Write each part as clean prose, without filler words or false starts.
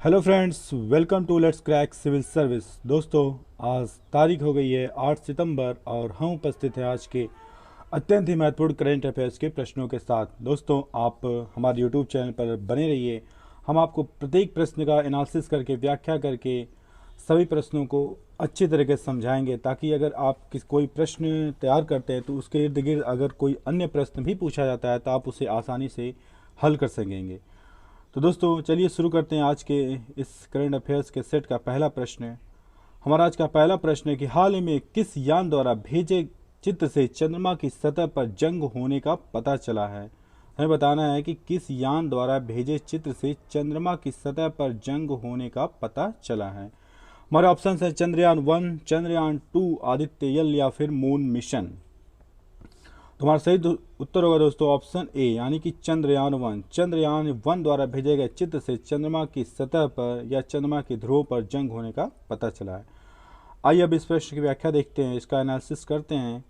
Hello friends, welcome to let's crack civil service. दोस्तों, आज तारीख हो गई है 8 सितंबर और हम उपस्थित हैं आज के अत्यंत ही महत्वपूर्ण करेंट अफेयर्स के प्रश्नों के साथ। दोस्तों, आप हमारे यूट्यूब चैनल पर बने रहिए। हम आपको प्रत्येक प्रश्न का एनालिसिस करके, व्याख्या करके सभी प्रश्नों को अच्छी तरीके से समझाएंगे, ताकि अगर आप कोई प्रश्न तैयार करते हैं तो उसके इर्द गिर्द अगर कोई अन्य प्रश्न भी पूछा जाता है तो आप उसे आसानी से हल कर सकेंगे। तो दोस्तों, चलिए शुरू करते हैं आज के इस करंट अफेयर्स के सेट का पहला प्रश्न। हमारा आज का पहला प्रश्न है कि हाल ही में किस यान द्वारा भेजे चित्र से चंद्रमा की सतह पर जंग होने का पता चला है। हमें बताना है कि किस यान द्वारा भेजे चित्र से चंद्रमा की सतह पर जंग होने का पता चला है। हमारे ऑप्शन है चंद्रयान 1, चंद्रयान 2, आदित्य एल या फिर मून मिशन। तुम्हारा सही उत्तर होगा दोस्तों ऑप्शन ए, यानी कि चंद्रयान 1। चंद्रयान 1 द्वारा भेजे गए चित्र से चंद्रमा की सतह पर या चंद्रमा की ध्रुव पर जंग होने का पता चला है। आइए अब इस प्रश्न की व्याख्या देखते हैं, इसका एनालिसिस करते हैं।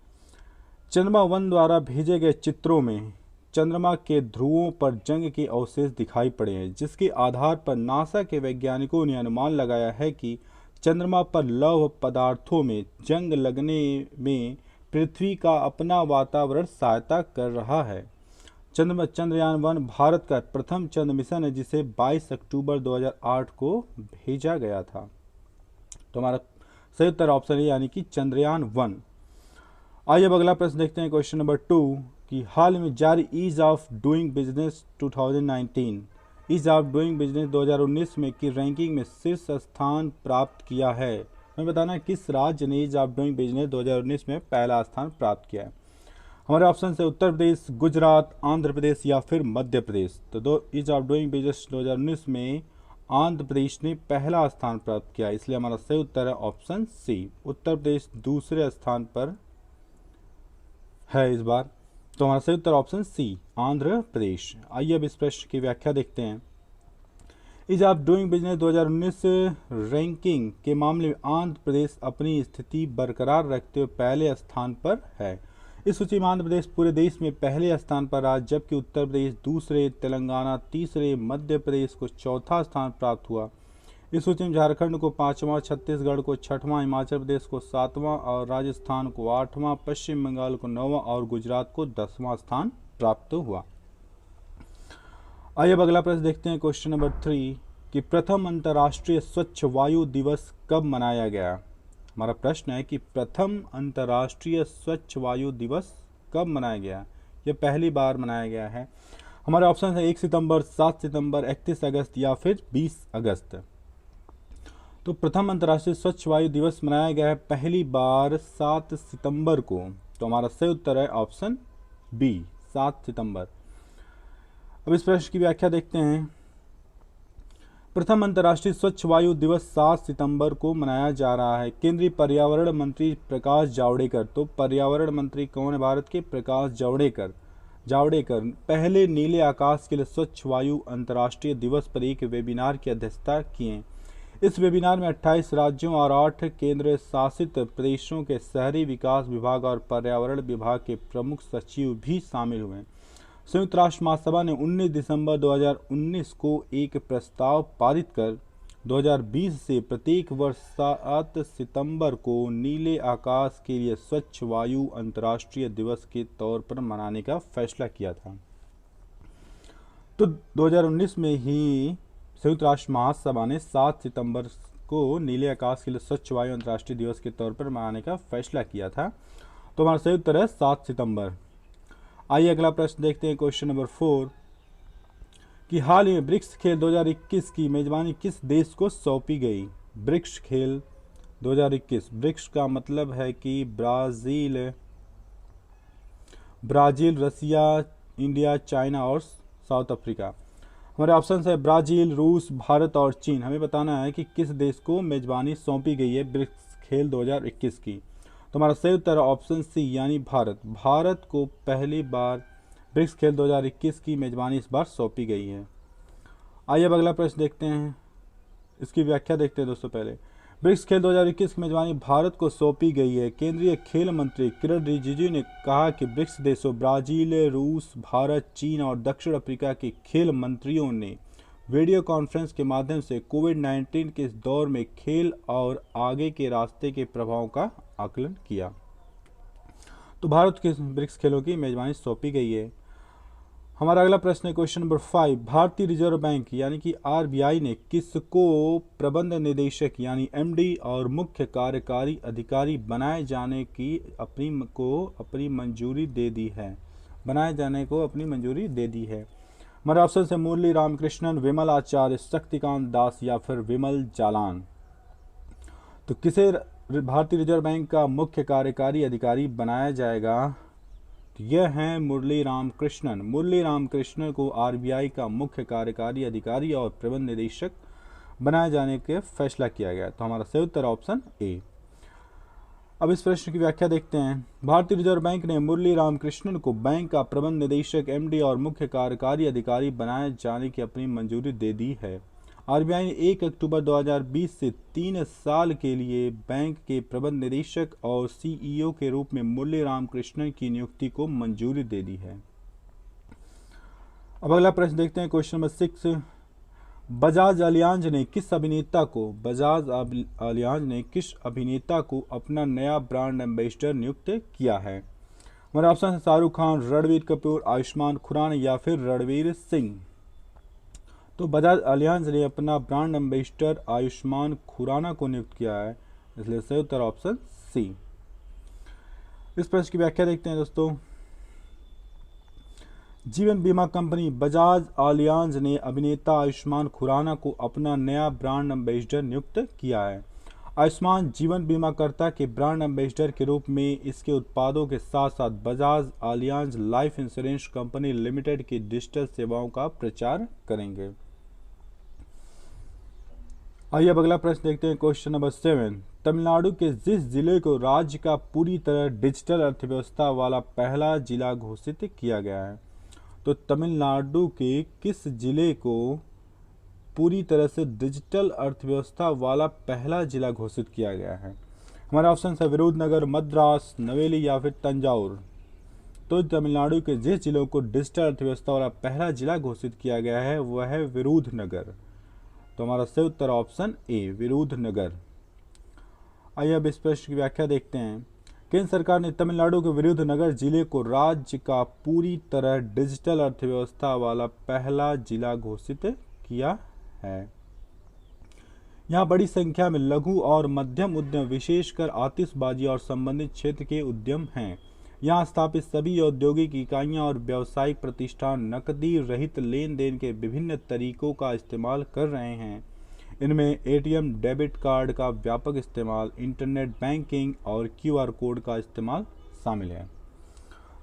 चंद्रमा 1 द्वारा भेजे गए चित्रों में चंद्रमा के ध्रुवों पर जंग के अवशेष दिखाई पड़े हैं, जिसके आधार पर नासा के वैज्ञानिकों ने अनुमान लगाया है कि चंद्रमा पर लौह पदार्थों में जंग लगने में पृथ्वी का अपना वातावरण सहायता कर रहा है। चंद्रयान 1 भारत का प्रथम चंद्र मिशन है, जिसे 22 अक्टूबर 2008 को भेजा गया था। तो हमारा सही उत्तर ऑप्शन है, यानी कि चंद्रयान 1। आइए अब अगला प्रश्न देखते हैं, क्वेश्चन नंबर 2 कि हाल में जारी ease of doing business 2019 ease of doing business 2019 में की रैंकिंग में शीर्ष स्थान प्राप्त किया है। हमें बताना है किस राज्य ने ईज ऑफ डूइंग बिजनेस 2019 में पहला स्थान प्राप्त किया है। हमारे ऑप्शन है उत्तर प्रदेश, गुजरात, आंध्र प्रदेश या फिर मध्य प्रदेश। तो ईज ऑफ डूइंग बिजनेस 2019 में आंध्र प्रदेश ने पहला स्थान प्राप्त किया, इसलिए हमारा सही उत्तर है ऑप्शन सी। उत्तर प्रदेश दूसरे स्थान पर है इस बार। तो हमारा सही उत्तर ऑप्शन सी, आंध्र प्रदेश। आइए अब इस प्रश्न की व्याख्या देखते हैं। Ease of doing business 2019 ranking के मामले में आंध्र प्रदेश अपनी स्थिति बरकरार रखते हुए पहले स्थान पर है। इस सूची में आंध्र प्रदेश पूरे देश में पहले स्थान पर रहा, जबकि उत्तर प्रदेश दूसरे, तेलंगाना तीसरे, मध्य प्रदेश को चौथा स्थान प्राप्त हुआ। इस सूची में झारखंड को 5वां, छत्तीसगढ़ को 6वां, हिमाचल प्रदेश को 7वां और राजस्थान को 8वां, पश्चिम बंगाल को 9वां और गुजरात को 10वां स्थान प्राप्त हुआ। आइए अब अगला प्रश्न देखते हैं, क्वेश्चन नंबर 3 कि प्रथम अंतर्राष्ट्रीय स्वच्छ वायु दिवस कब मनाया गया। हमारा प्रश्न है कि प्रथम अंतर्राष्ट्रीय स्वच्छ वायु दिवस कब मनाया गया। यह पहली बार मनाया गया है। हमारे ऑप्शन है 1 सितंबर, 7 सितंबर, 31 अगस्त या फिर 20 अगस्त। तो प्रथम अंतर्राष्ट्रीय स्वच्छ वायु दिवस मनाया गया है पहली बार 7 सितंबर को। तो हमारा सही उत्तर है ऑप्शन बी, 7 सितंबर। अब इस प्रश्न की व्याख्या देखते हैं। प्रथम अंतर्राष्ट्रीय स्वच्छ वायु दिवस 7 सितंबर को मनाया जा रहा है। केंद्रीय पर्यावरण मंत्री प्रकाश जावड़ेकर, तो पर्यावरण मंत्री कौन है भारत के? प्रकाश जावड़ेकर पहले नीले आकाश के लिए स्वच्छ वायु अंतर्राष्ट्रीय दिवस पर एक वेबिनार की अध्यक्षता किए। इस वेबिनार में 28 राज्यों और 8 केंद्र शासित प्रदेशों के शहरी विकास विभाग और पर्यावरण विभाग के प्रमुख सचिव भी शामिल हुए। संयुक्त राष्ट्र महासभा ने 19 दिसंबर 2019 को एक प्रस्ताव पारित कर 2020 से प्रत्येक वर्ष 7 सितंबर को नीले आकाश के लिए स्वच्छ वायु अंतर्राष्ट्रीय दिवस के तौर पर मनाने का फैसला किया था। तो 2019 में ही संयुक्त राष्ट्र महासभा ने 7 सितंबर को नीले आकाश के लिए स्वच्छ वायु अंतर्राष्ट्रीय दिवस के तौर पर मनाने का फैसला किया था। तो हमारा सही उत्तर है 7 सितंबर। आइए अगला प्रश्न देखते हैं, क्वेश्चन नंबर 4 कि हाल ही में ब्रिक्स खेल 2021 की मेजबानी किस देश को सौंपी गई। ब्रिक्स खेल 2021, ब्रिक्स का मतलब है कि ब्राजील, रसिया, इंडिया, चाइना और साउथ अफ्रीका। हमारे ऑप्शन है ब्राजील, रूस, भारत और चीन। हमें बताना है कि किस देश को मेजबानी सौंपी गई है ब्रिक्स खेल 2021 की। तो हमारा सही उत्तर है ऑप्शन सी, यानी भारत। भारत को पहली बार ब्रिक्स खेल 2021 की मेजबानी इस बार सौंपी गई है। आइए अब अगला प्रश्न देखते हैं, इसकी व्याख्या देखते हैं दोस्तों। पहले ब्रिक्स खेल 2021 की मेजबानी भारत को सौंपी गई है। केंद्रीय खेल मंत्री किरण रिजिजू ने कहा कि ब्रिक्स देशों ब्राजील, रूस, भारत, चीन और दक्षिण अफ्रीका के खेल मंत्रियों ने वीडियो कॉन्फ्रेंस के माध्यम से कोविड-19 के इस दौर में खेल और आगे के रास्ते के प्रभावों का आकलन किया। तो भारत के ब्रिक्स खेलों की मेजबानी सौंपी गई है। हमारा अगला प्रश्न है क्वेश्चन नंबर 5, भारतीय रिजर्व बैंक यानी कि आरबीआई ने किसको प्रबंध निदेशक यानी एमडी और मुख्य कार्यकारी अधिकारी बनाए जाने की अपनी मंजूरी दे दी है? बनाए जाने को अपनी मंजूरी दे दी है। हमारे ऑप्शन है मुरली रामकृष्णन, विमल आचार्य, शक्तिकांत दास या फिर विमल जालान। तो किसे भारतीय रिजर्व बैंक का मुख्य कार्यकारी अधिकारी बनाया जाएगा? तो यह है मुरली रामकृष्णन। मुरली रामकृष्णन को आरबीआई का मुख्य कार्यकारी अधिकारी और प्रबंध निदेशक बनाए जाने का फैसला किया गया। तो हमारा सही उत्तर ऑप्शन ए। अब इस प्रश्न की व्याख्या देखते हैं। भारतीय रिजर्व बैंक ने मुरली रामकृष्णन को बैंक का प्रबंध निदेशक, एमडी और मुख्य कार्यकारी अधिकारी बनाए जाने की अपनी मंजूरी दे दी है। आरबीआई ने 1 अक्टूबर 2020 से 3 साल के लिए बैंक के प्रबंध निदेशक और सीईओ के रूप में मुरली रामकृष्णन की नियुक्ति को मंजूरी दे दी है। अब अगला प्रश्न देखते हैं क्वेश्चन नंबर 6, बजाज अलियांज ने किस अभिनेता को अपना नया ब्रांड एम्बेसडर नियुक्त किया है? हमारे ऑप्शन है शाहरुख खान, रणबीर कपूर, आयुष्मान खुराना या फिर रणवीर सिंह। तो बजाज अलियांज ने अपना ब्रांड एम्बेसडर आयुष्मान खुराना को नियुक्त किया है, इसलिए सही उत्तर ऑप्शन सी। इस प्रश्न की व्याख्या देखते हैं दोस्तों। जीवन बीमा कंपनी बजाज अलियांज ने अभिनेता आयुष्मान खुराना को अपना नया ब्रांड एम्बेसडर नियुक्त किया है। आयुष्मान जीवन बीमाकर्ता के ब्रांड एम्बेसडर के रूप में इसके उत्पादों के साथ साथ Bajaj Allianz life insurance company limited की डिजिटल सेवाओं का प्रचार करेंगे। आइए अब अगला प्रश्न देखते हैं क्वेश्चन नंबर 7, तमिलनाडु के जिस जिले को राज्य का पूरी तरह डिजिटल अर्थव्यवस्था वाला पहला जिला घोषित किया गया है? तो तमिलनाडु के किस जिले को पूरी तरह से डिजिटल अर्थव्यवस्था वाला पहला जिला घोषित किया गया है? हमारा ऑप्शन है विरुधनगर, मद्रास, नवेली या फिर तंजावुर। तो तमिलनाडु के जिस जिलों को डिजिटल अर्थव्यवस्था वाला पहला जिला घोषित किया गया है वह है विरुधनगर। तो हमारा सही उत्तर ऑप्शन ए, विरुधनगर। आइए अब इस प्रश्न की व्याख्या देखते हैं। केंद्र सरकार ने तमिलनाडु के विरुधनगर जिले को राज्य का पूरी तरह डिजिटल अर्थव्यवस्था वाला पहला जिला घोषित किया है। यहाँ बड़ी संख्या में लघु और मध्यम उद्यम, विशेषकर आतिशबाजी और संबंधित क्षेत्र के उद्यम हैं। यहाँ स्थापित सभी औद्योगिक इकाइयाँ और व्यावसायिक प्रतिष्ठान नकदी रहित लेन देन के विभिन्न तरीकों का इस्तेमाल कर रहे हैं। इनमें एटीएम, डेबिट कार्ड का व्यापक इस्तेमाल, इंटरनेट बैंकिंग और क्यूआर कोड का इस्तेमाल शामिल है।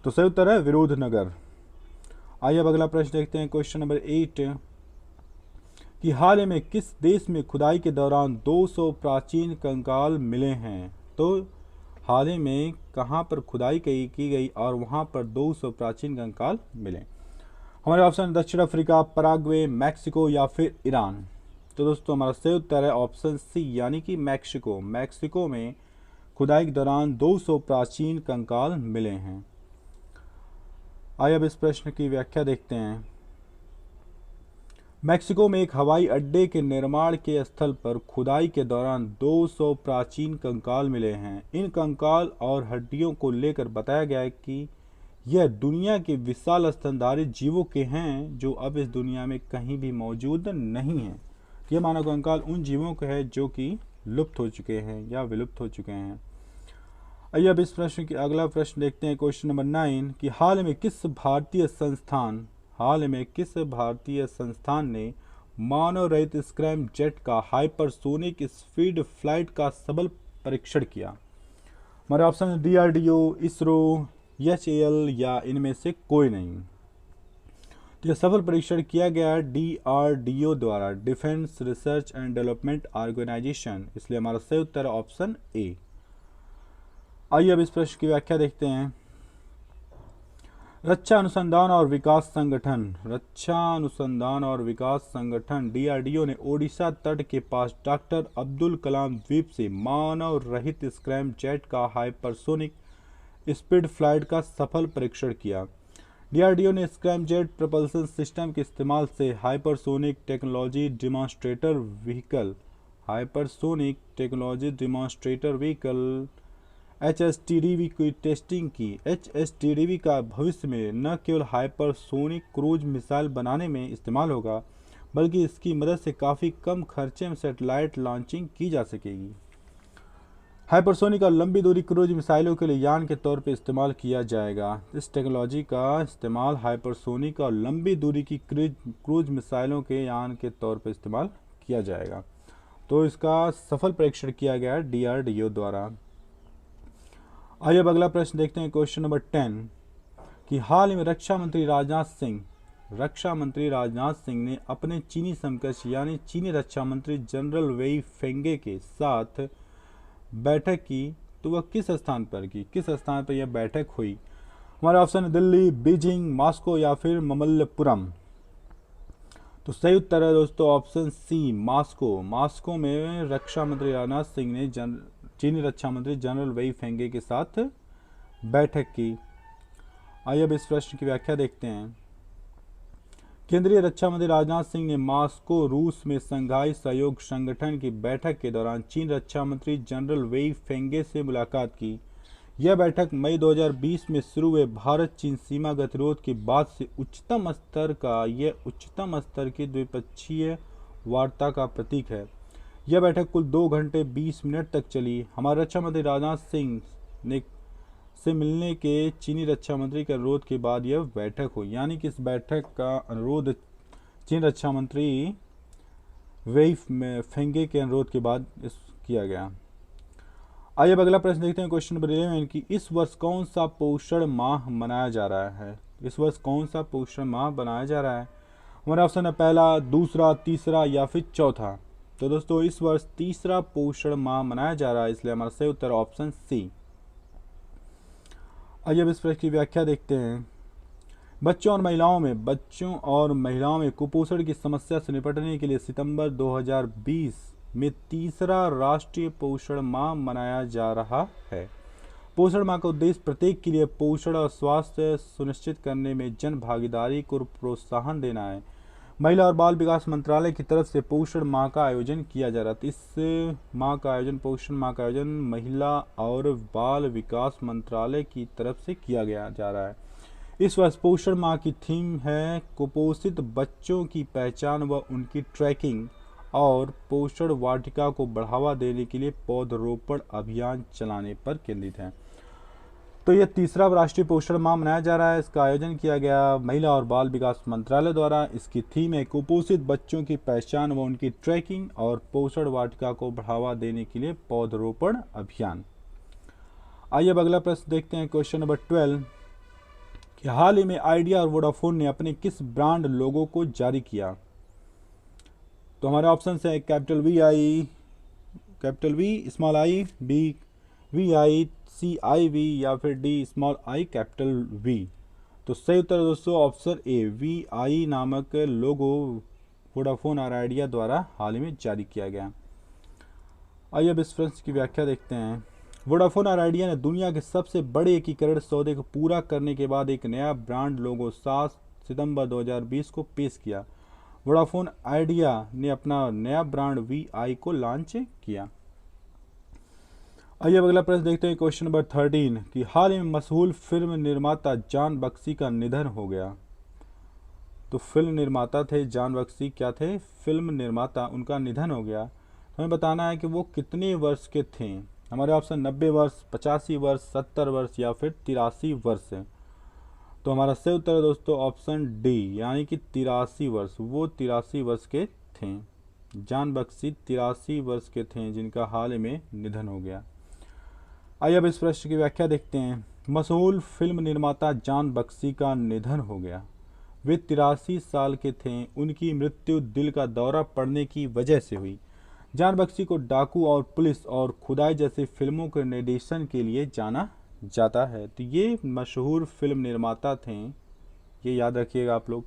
तो सही उत्तर है विरुधनगर। आइए अब अगला प्रश्न देखते हैं क्वेश्चन नंबर 8, कि हाल ही में किस देश में खुदाई के दौरान 200 प्राचीन कंकाल मिले हैं? तो हाल ही में कहाँ पर खुदाई की गई और वहाँ पर 200 प्राचीन कंकाल मिले? हमारे ऑप्शन दक्षिण अफ्रीका, पराग्वे, मैक्सिको या फिर ईरान। तो दोस्तों हमारा सही उत्तर है ऑप्शन सी, यानी कि मैक्सिको। मैक्सिको में खुदाई के दौरान 200 प्राचीन कंकाल मिले हैं। आइए अब इस प्रश्न की व्याख्या देखते हैं। मैक्सिको में एक हवाई अड्डे के निर्माण के स्थल पर खुदाई के दौरान 200 प्राचीन कंकाल मिले हैं। इन कंकाल और हड्डियों को लेकर बताया गया है कि यह दुनिया के विशाल स्तनधारी जीवों के हैं जो अब इस दुनिया में कहीं भी मौजूद नहीं हैं। ये मानव कंकाल उन जीवों के हैं जो कि लुप्त हो चुके हैं या विलुप्त हो चुके हैं। आइए अब इस प्रश्न की अगला प्रश्न देखते हैं क्वेश्चन नंबर 9, कि हाल में किस भारतीय संस्थान ने मानव रहित स्क्रैम जेट का हाइपरसोनिक स्पीड फ्लाइट का सफल परीक्षण किया? हमारे ऑप्शन है डीआरडीओ, इसरो, एचएएल या इनमें से कोई नहीं। तो यह सफल परीक्षण किया गया डीआरडीओ द्वारा, defence research and development organisation, इसलिए हमारा सही उत्तर है ऑप्शन ए। आइए अब इस प्रश्न की व्याख्या देखते हैं। रक्षा अनुसंधान और विकास संगठन डीआरडीओ ने ओडिशा तट के पास डॉक्टर अब्दुल कलाम द्वीप से मानव रहित स्क्रैम जेट का हाइपरसोनिक स्पीड फ्लाइट का सफल परीक्षण किया। डीआरडीओ ने स्क्रैमजेट प्रपल्सन सिस्टम के इस्तेमाल से hypersonic technology demonstrator vehicle HSTDV की टेस्टिंग की। HSTDV का भविष्य में न केवल हाइपरसोनिक क्रूज मिसाइल बनाने में इस्तेमाल होगा, बल्कि इसकी मदद से काफ़ी कम खर्चे में सैटेलाइट लॉन्चिंग की जा सकेगी। हाइपरसोनिक और लंबी दूरी क्रूज मिसाइलों के लिए यान के तौर पर इस्तेमाल किया जाएगा। इस टेक्नोलॉजी का इस्तेमाल हाइपरसोनिक और लंबी दूरी की क्रूज मिसाइलों के यान के तौर पर इस्तेमाल किया जाएगा। तो इसका सफल परीक्षण किया गया DRDO द्वारा। आइए अब अगला प्रश्न देखते हैं, क्वेश्चन नंबर 10 कि हाल ही में रक्षा मंत्री राजनाथ सिंह ने अपने चीनी समकक्ष यानी चीनी रक्षा मंत्री जनरल वेई फेंगे के साथ बैठक की, तो वह किस स्थान पर यह बैठक हुई? हमारा ऑप्शन है दिल्ली, बीजिंग, मॉस्को या फिर ममल्लपुरम। तो सही उत्तर है दोस्तों ऑप्शन सी, मॉस्को में रक्षा मंत्री राजनाथ सिंह ने चीनी रक्षा मंत्री जनरल वेई फेंगे के साथ बैठक की। आइए अब इस प्रश्न की व्याख्या देखते हैं। केंद्रीय रक्षा मंत्री राजनाथ सिंह ने मॉस्को, रूस में संघाई सहयोग संगठन की बैठक के दौरान चीन रक्षा मंत्री जनरल वेई फेंगे से मुलाकात की। यह बैठक मई 2020 में शुरू हुए भारत चीन सीमा गतिरोध के बाद से उच्चतम स्तर की द्विपक्षीय वार्ता का प्रतीक है। यह बैठक कुल 2 घंटे 20 मिनट तक चली। हमारे रक्षा मंत्री राजनाथ सिंह से मिलने के चीनी रक्षा मंत्री के अनुरोध के बाद यह बैठक हुई, यानी कि इस बैठक का अनुरोध चीन रक्षा मंत्री वेई फेंगे के अनुरोध के बाद किया गया। आइए अब अगला प्रश्न देखते हैं, क्वेश्चन नंबर 11 कि इस वर्ष कौन सा पोषण माह मनाया जा रहा है? हमारा ऑप्शन है पहला, दूसरा, तीसरा या फिर चौथा। तो दोस्तों इस वर्ष तीसरा पोषण माह मनाया जा रहा है, इसलिए हमारा सही उत्तर ऑप्शन सी। आइए अब इस प्रश्न की व्याख्या देखते हैं। बच्चों और महिलाओं में कुपोषण की समस्या से निपटने के लिए सितंबर 2020 में तीसरा राष्ट्रीय पोषण माह मनाया जा रहा है। पोषण माह का उद्देश्य प्रत्येक के लिए पोषण और स्वास्थ्य सुनिश्चित करने में जन भागीदारी को प्रोत्साहन देना है। महिला और बाल विकास मंत्रालय की तरफ से पोषण माह का आयोजन किया जा रहा था। पोषण माह का आयोजन महिला और बाल विकास मंत्रालय की तरफ से किया जा रहा है। इस वर्ष पोषण माह की थीम है कुपोषित बच्चों की पहचान व उनकी ट्रैकिंग और पोषण वाटिका को बढ़ावा देने के लिए पौधरोपण अभियान चलाने पर केंद्रित है। तो यह तीसरा राष्ट्रीय पोषण माह मनाया जा रहा है। इसका आयोजन किया गया महिला और बाल विकास मंत्रालय द्वारा। इसकी थीम है कुपोषित बच्चों की पहचान व उनकी ट्रैकिंग और पोषण वाटिका को बढ़ावा देने के लिए पौधरोपण अभियान। आइए अब अगला प्रश्न देखते हैं, क्वेश्चन नंबर 12 कि हाल ही में आइडिया और वोडाफोन ने अपने किस ब्रांड लोगो को जारी किया? तो हमारे ऑप्शन है capital V small I, B VI CIV या फिर D small I capital V। तो सही उत्तर दोस्तों ऑप्शन ए, VI नामक लोगो वोडाफोन और आइडिया द्वारा हाल ही में जारी किया गया। आइए अब इस प्रश्न की व्याख्या देखते हैं। वोडाफोन और आइडिया ने दुनिया के सबसे बड़े एकीकरण सौदे को पूरा करने के बाद एक नया ब्रांड लोगो 7 सितंबर 2020 को पेश किया। वोडाफोन आइडिया ने अपना नया ब्रांड VI को लॉन्च किया। आइए अब अगला प्रश्न देखते हैं, क्वेश्चन नंबर 13 कि हाल ही में मशहूर फिल्म निर्माता जॉन बख्शी का निधन हो गया। तो फिल्म निर्माता थे जॉन बख्शी, क्या थे? फिल्म निर्माता। उनका निधन हो गया। हमें बताना है कि वो कितने वर्ष के थे। हमारे ऑप्शन 90 वर्ष, 85 वर्ष, 70 वर्ष या फिर 83 वर्ष है। तो हमारा सही उत्तर है दोस्तों ऑप्शन डी, यानी कि 83 वर्ष। वो 83 वर्ष के थे। जॉन बख्शी 83 वर्ष के थे जिनका हाल ही में निधन हो गया। आइए अब इस प्रश्न की व्याख्या देखते हैं। मशहूर फिल्म निर्माता जॉन बख्शी का निधन हो गया। वे 83 साल के थे। उनकी मृत्यु दिल का दौरा पड़ने की वजह से हुई। जॉन बख्शी को डाकू और पुलिस और खुदाई जैसी फिल्मों के निर्देशन के लिए जाना जाता है। तो ये मशहूर फिल्म निर्माता थे, ये याद रखिएगा आप लोग।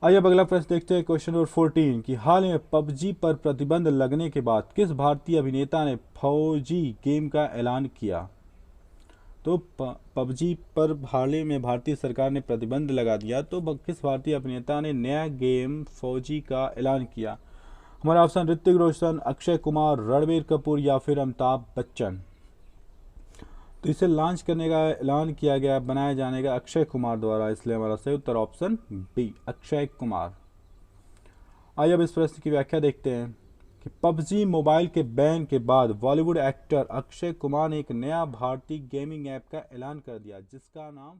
आइए अब अगला प्रश्न देखते हैं, क्वेश्चन नंबर 14 कि हाल में PUBG पर प्रतिबंध लगने के बाद किस भारतीय अभिनेता ने फौजी गेम का ऐलान किया? तो पबजी पर हाल ही में भारतीय सरकार ने प्रतिबंध लगा दिया, तो किस भारतीय अभिनेता ने नया गेम फौजी का ऐलान किया? हमारा ऑप्शन ऋतिक रोशन, अक्षय कुमार, रणबीर कपूर या फिर अमिताभ बच्चन। तो इसे लॉन्च करने का ऐलान किया गया, बनाए जाने का अक्षय कुमार द्वारा, इसलिए हमारा सही उत्तर ऑप्शन बी अक्षय कुमार। आइए अब इस प्रश्न की व्याख्या देखते हैं कि पबजी मोबाइल के बैन के बाद बॉलीवुड एक्टर अक्षय कुमार ने एक नया भारतीय गेमिंग ऐप का ऐलान कर दिया जिसका नाम